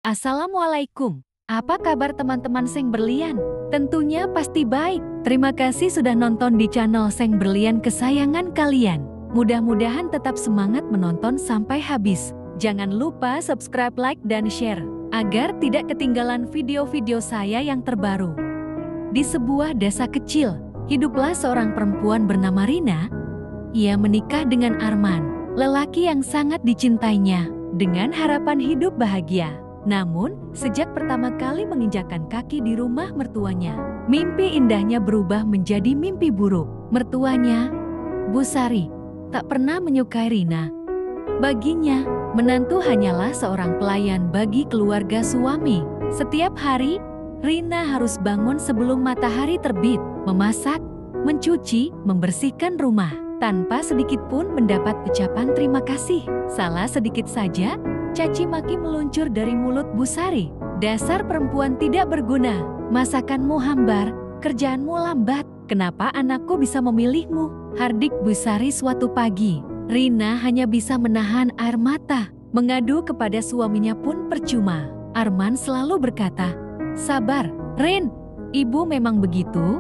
Assalamualaikum. Apa kabar teman-teman Seng Berlian? Tentunya pasti baik. Terima kasih sudah nonton di channel Seng Berlian kesayangan kalian. Mudah-mudahan tetap semangat menonton sampai habis. Jangan lupa subscribe, like, dan share, agar tidak ketinggalan video-video saya yang terbaru. Di sebuah desa kecil, hiduplah seorang perempuan bernama Rina. Ia menikah dengan Arman, lelaki yang sangat dicintainya, dengan harapan hidup bahagia. Namun, sejak pertama kali menginjakkan kaki di rumah mertuanya, mimpi indahnya berubah menjadi mimpi buruk. Mertuanya, Bu Sari, tak pernah menyukai Rina. Baginya, menantu hanyalah seorang pelayan bagi keluarga suami. Setiap hari, Rina harus bangun sebelum matahari terbit, memasak, mencuci, membersihkan rumah, tanpa sedikit pun mendapat ucapan terima kasih. Salah sedikit saja, caci maki meluncur dari mulut Bu Sari. Dasar perempuan tidak berguna, masakanmu hambar, kerjaanmu lambat, kenapa anakku bisa memilihmu? Hardik Bu Sari suatu pagi. Rina hanya bisa menahan air mata, mengadu kepada suaminya pun percuma. Arman selalu berkata, "Sabar, Rin, ibu memang begitu.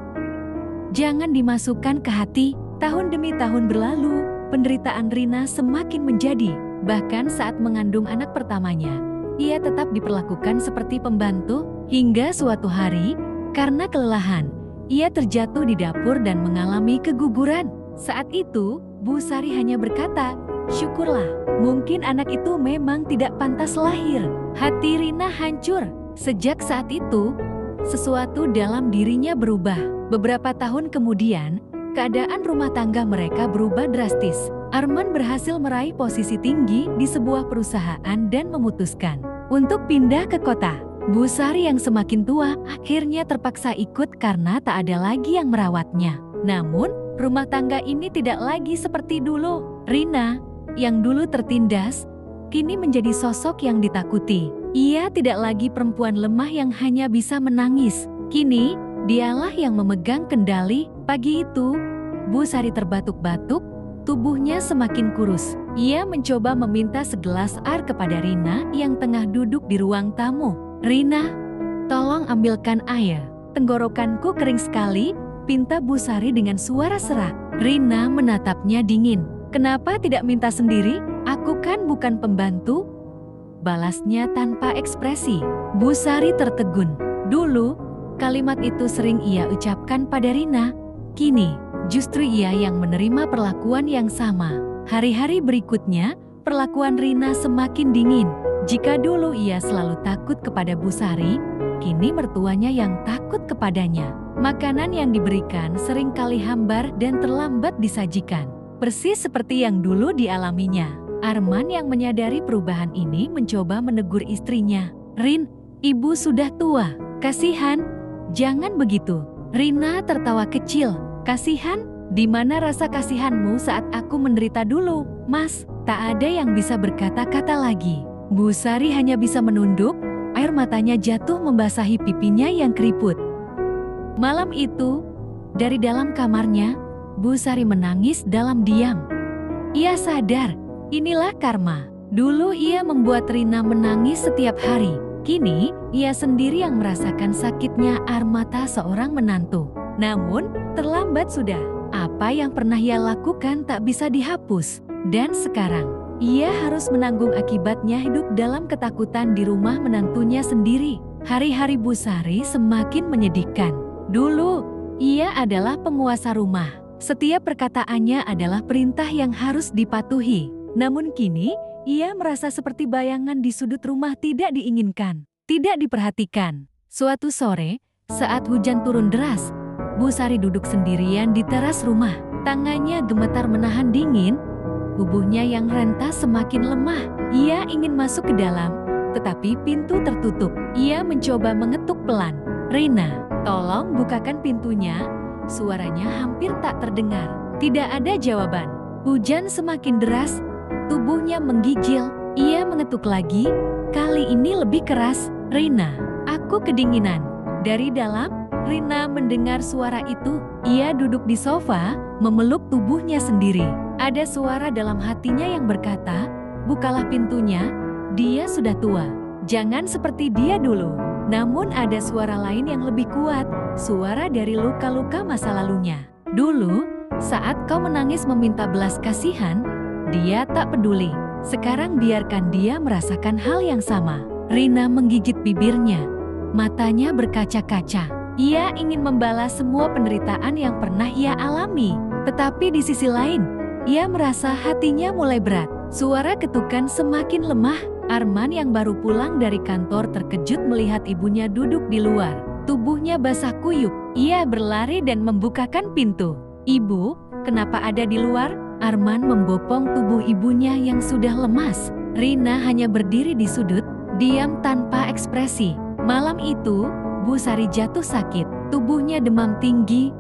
Jangan dimasukkan ke hati." Tahun demi tahun berlalu, penderitaan Rina semakin menjadi. Bahkan saat mengandung anak pertamanya, ia tetap diperlakukan seperti pembantu, hingga suatu hari, karena kelelahan, ia terjatuh di dapur dan mengalami keguguran. Saat itu, Bu Sari hanya berkata, "Syukurlah, mungkin anak itu memang tidak pantas lahir." Hati Rina hancur. Sejak saat itu, sesuatu dalam dirinya berubah. Beberapa tahun kemudian, keadaan rumah tangga mereka berubah drastis. Arman berhasil meraih posisi tinggi di sebuah perusahaan dan memutuskan untuk pindah ke kota. Bu Sari yang semakin tua akhirnya terpaksa ikut karena tak ada lagi yang merawatnya. Namun, rumah tangga ini tidak lagi seperti dulu. Rina, yang dulu tertindas, kini menjadi sosok yang ditakuti. Ia tidak lagi perempuan lemah yang hanya bisa menangis. Kini, dialah yang memegang kendali. Pagi itu, Bu Sari terbatuk-batuk, tubuhnya semakin kurus. Ia mencoba meminta segelas air kepada Rina yang tengah duduk di ruang tamu. "Rina, tolong ambilkan air. Tenggorokanku kering sekali," pinta Bu Sari dengan suara serak. Rina menatapnya dingin. "Kenapa tidak minta sendiri? Aku kan bukan pembantu," balasnya tanpa ekspresi. Bu Sari tertegun. Dulu, kalimat itu sering ia ucapkan pada Rina. Kini, justru ia yang menerima perlakuan yang sama. Hari-hari berikutnya, perlakuan Rina semakin dingin. Jika dulu ia selalu takut kepada Bu Sari, kini mertuanya yang takut kepadanya. Makanan yang diberikan seringkali hambar dan terlambat disajikan, persis seperti yang dulu dialaminya. Arman yang menyadari perubahan ini mencoba menegur istrinya. "Rin, ibu sudah tua, kasihan, jangan begitu." Rina tertawa kecil. "Kasihan? Di mana rasa kasihanmu saat aku menderita dulu, Mas?" Tak ada yang bisa berkata-kata lagi. Bu Sari hanya bisa menunduk, air matanya jatuh membasahi pipinya yang keriput. Malam itu, dari dalam kamarnya, Bu Sari menangis dalam diam. Ia sadar, inilah karma. Dulu ia membuat Rina menangis setiap hari. Kini, ia sendiri yang merasakan sakitnya air mata seorang menantu. Namun, terlambat sudah. Apa yang pernah ia lakukan tak bisa dihapus. Dan sekarang, ia harus menanggung akibatnya hidup dalam ketakutan di rumah menantunya sendiri. Hari-hari Bu Sari semakin menyedihkan. Dulu, ia adalah penguasa rumah. Setiap perkataannya adalah perintah yang harus dipatuhi. Namun kini, ia merasa seperti bayangan di sudut rumah tidak diinginkan, tidak diperhatikan. Suatu sore, saat hujan turun deras, Bu Sari duduk sendirian di teras rumah. Tangannya gemetar menahan dingin, tubuhnya yang rentas semakin lemah. Ia ingin masuk ke dalam, tetapi pintu tertutup. Ia mencoba mengetuk pelan. "Rina, tolong bukakan pintunya." Suaranya hampir tak terdengar. Tidak ada jawaban. Hujan semakin deras, tubuhnya menggigil. Ia mengetuk lagi, kali ini lebih keras. "Rina, aku kedinginan." Dari dalam, Rina mendengar suara itu. Ia duduk di sofa, memeluk tubuhnya sendiri. Ada suara dalam hatinya yang berkata, "Bukalah pintunya, dia sudah tua. Jangan seperti dia dulu. Namun ada suara lain yang lebih kuat, suara dari luka-luka masa lalunya. Dulu, saat kau menangis meminta belas kasihan, dia tak peduli. Sekarang biarkan dia merasakan hal yang sama. Rina menggigit bibirnya. Matanya berkaca-kaca. Ia ingin membalas semua penderitaan yang pernah ia alami. Tetapi di sisi lain, ia merasa hatinya mulai berat. Suara ketukan semakin lemah. Arman yang baru pulang dari kantor terkejut melihat ibunya duduk di luar. Tubuhnya basah kuyup. Ia berlari dan membukakan pintu. "Ibu, kenapa ada di luar?" Arman membopong tubuh ibunya yang sudah lemas. Rina hanya berdiri di sudut, diam tanpa ekspresi. Malam itu, Bu Sari jatuh sakit. Tubuhnya demam tinggi,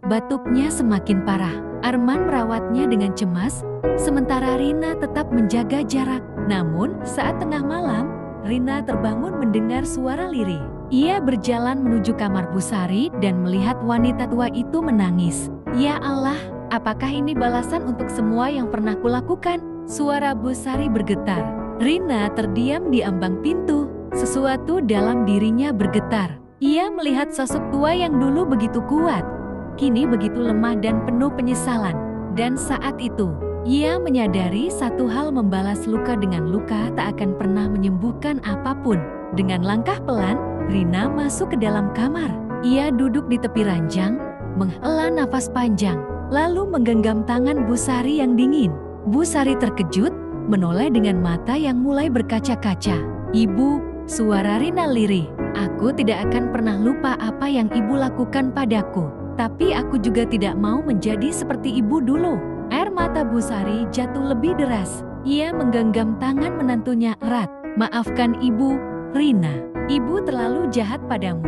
batuknya semakin parah. Arman merawatnya dengan cemas, sementara Rina tetap menjaga jarak. Namun, saat tengah malam, Rina terbangun mendengar suara lirih. Ia berjalan menuju kamar Bu Sari dan melihat wanita tua itu menangis. "Ya Allah, apakah ini balasan untuk semua yang pernah kulakukan?" Suara Bu Sari bergetar. Rina terdiam di ambang pintu. Sesuatu dalam dirinya bergetar. Ia melihat sosok tua yang dulu begitu kuat, kini begitu lemah dan penuh penyesalan. Dan saat itu, ia menyadari satu hal: membalas luka dengan luka tak akan pernah menyembuhkan apapun. Dengan langkah pelan, Rina masuk ke dalam kamar. Ia duduk di tepi ranjang, menghela nafas panjang, lalu menggenggam tangan Bu Sari yang dingin. Bu Sari terkejut, menoleh dengan mata yang mulai berkaca-kaca. "Ibu," suara Rina lirih, "aku tidak akan pernah lupa apa yang ibu lakukan padaku. Tapi aku juga tidak mau menjadi seperti ibu dulu." Air mata Bu Sari jatuh lebih deras. Ia menggenggam tangan menantunya erat. "Maafkan ibu, Rina. Ibu terlalu jahat padamu."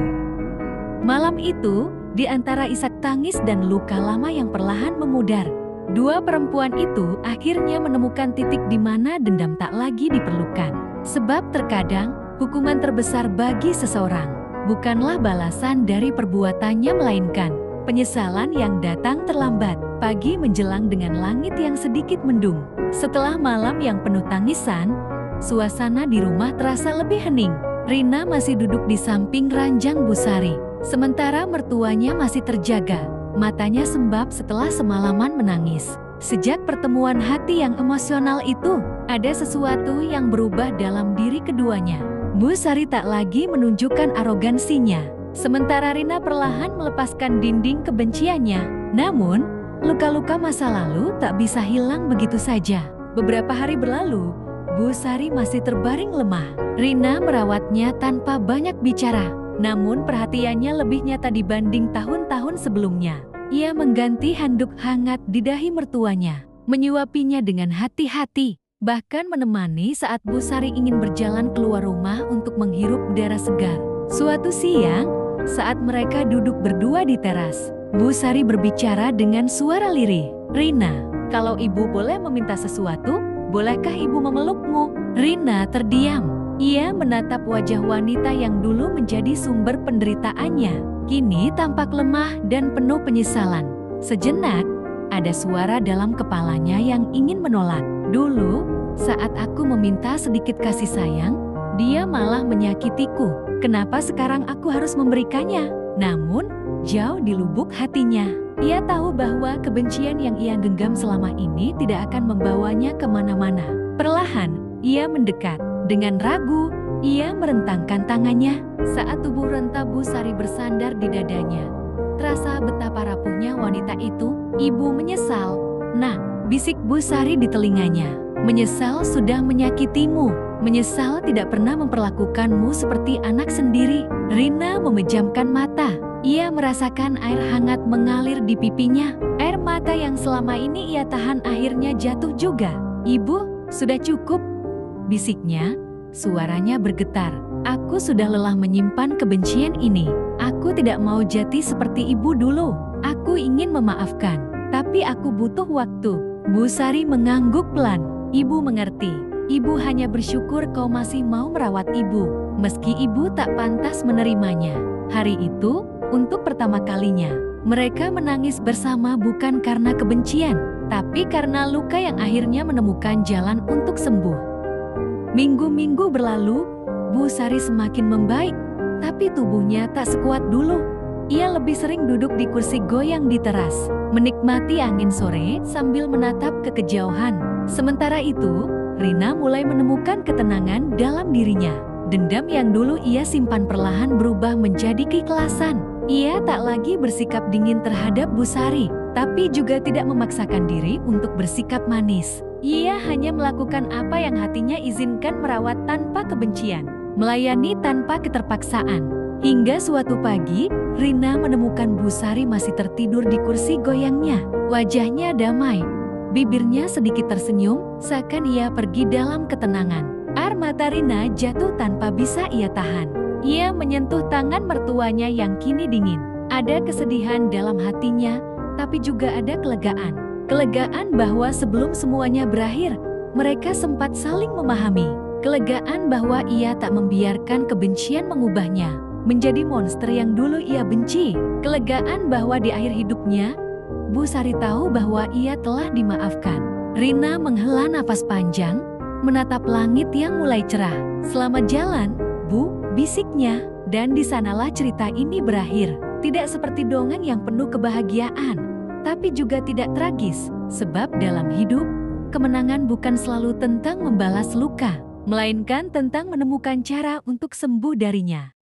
Malam itu, di antara isak tangis dan luka lama yang perlahan memudar, dua perempuan itu akhirnya menemukan titik di mana dendam tak lagi diperlukan. Sebab terkadang, hukuman terbesar bagi seseorang bukanlah balasan dari perbuatannya, melainkan penyesalan yang datang terlambat. Pagi menjelang dengan langit yang sedikit mendung. Setelah malam yang penuh tangisan, suasana di rumah terasa lebih hening. Rina masih duduk di samping ranjang Bu Sari, sementara mertuanya masih terjaga. Matanya sembab setelah semalaman menangis. Sejak pertemuan hati yang emosional itu, ada sesuatu yang berubah dalam diri keduanya. Bu Sari tak lagi menunjukkan arogansinya, sementara Rina perlahan melepaskan dinding kebenciannya. Namun, luka-luka masa lalu tak bisa hilang begitu saja. Beberapa hari berlalu, Bu Sari masih terbaring lemah. Rina merawatnya tanpa banyak bicara, namun perhatiannya lebih nyata dibanding tahun-tahun sebelumnya. Ia mengganti handuk hangat di dahi mertuanya, menyuapinya dengan hati-hati, bahkan menemani saat Bu Sari ingin berjalan keluar rumah untuk menghirup udara segar. Suatu siang, saat mereka duduk berdua di teras, Bu Sari berbicara dengan suara lirih. "Rina, kalau ibu boleh meminta sesuatu, bolehkah ibu memelukmu?" Rina terdiam. Ia menatap wajah wanita yang dulu menjadi sumber penderitaannya, kini tampak lemah dan penuh penyesalan. Sejenak, ada suara dalam kepalanya yang ingin menolak. "Dulu, saat aku meminta sedikit kasih sayang, dia malah menyakitiku. Kenapa sekarang aku harus memberikannya?" Namun, jauh di lubuk hatinya, ia tahu bahwa kebencian yang ia genggam selama ini tidak akan membawanya kemana-mana. Perlahan, ia mendekat. Dengan ragu, ia merentangkan tangannya. Saat tubuh renta Bu Sari bersandar di dadanya, terasa betapa rapuhnya wanita itu. "Ibu menyesal, Nak," bisik Bu Sari di telinganya. "Menyesal sudah menyakitimu, menyesal tidak pernah memperlakukanmu seperti anak sendiri." Rina memejamkan mata. Ia merasakan air hangat mengalir di pipinya. Air mata yang selama ini ia tahan akhirnya jatuh juga. "Ibu, sudah cukup," bisiknya. Suaranya bergetar. "Aku sudah lelah menyimpan kebencian ini. Aku tidak mau jadi seperti ibu dulu. Aku ingin memaafkan, tapi aku butuh waktu." Bu Sari mengangguk pelan. "Ibu mengerti. Ibu hanya bersyukur kau masih mau merawat ibu, meski ibu tak pantas menerimanya." Hari itu, untuk pertama kalinya, mereka menangis bersama bukan karena kebencian, tapi karena luka yang akhirnya menemukan jalan untuk sembuh. Minggu-minggu berlalu, Bu Sari semakin membaik, tapi tubuhnya tak sekuat dulu. Ia lebih sering duduk di kursi goyang di teras, menikmati angin sore sambil menatap ke kejauhan. Sementara itu, Rina mulai menemukan ketenangan dalam dirinya. Dendam yang dulu ia simpan perlahan berubah menjadi keikhlasan. Ia tak lagi bersikap dingin terhadap Bu Sari, tapi juga tidak memaksakan diri untuk bersikap manis. Ia hanya melakukan apa yang hatinya izinkan, merawat tanpa kebencian, melayani tanpa keterpaksaan. Hingga suatu pagi, Rina menemukan Bu Sari masih tertidur di kursi goyangnya. Wajahnya damai, bibirnya sedikit tersenyum, seakan ia pergi dalam ketenangan. Air mata Rina jatuh tanpa bisa ia tahan. Ia menyentuh tangan mertuanya yang kini dingin. Ada kesedihan dalam hatinya, tapi juga ada kelegaan. Kelegaan bahwa sebelum semuanya berakhir, mereka sempat saling memahami. Kelegaan bahwa ia tak membiarkan kebencian mengubahnya menjadi monster yang dulu ia benci. Kelegaan bahwa di akhir hidupnya, Bu Sari tahu bahwa ia telah dimaafkan. Rina menghela napas panjang, menatap langit yang mulai cerah. "Selamat jalan, Bu," bisiknya. Dan di sanalah cerita ini berakhir. Tidak seperti dongeng yang penuh kebahagiaan, tapi juga tidak tragis. Sebab dalam hidup, kemenangan bukan selalu tentang membalas luka, melainkan tentang menemukan cara untuk sembuh darinya.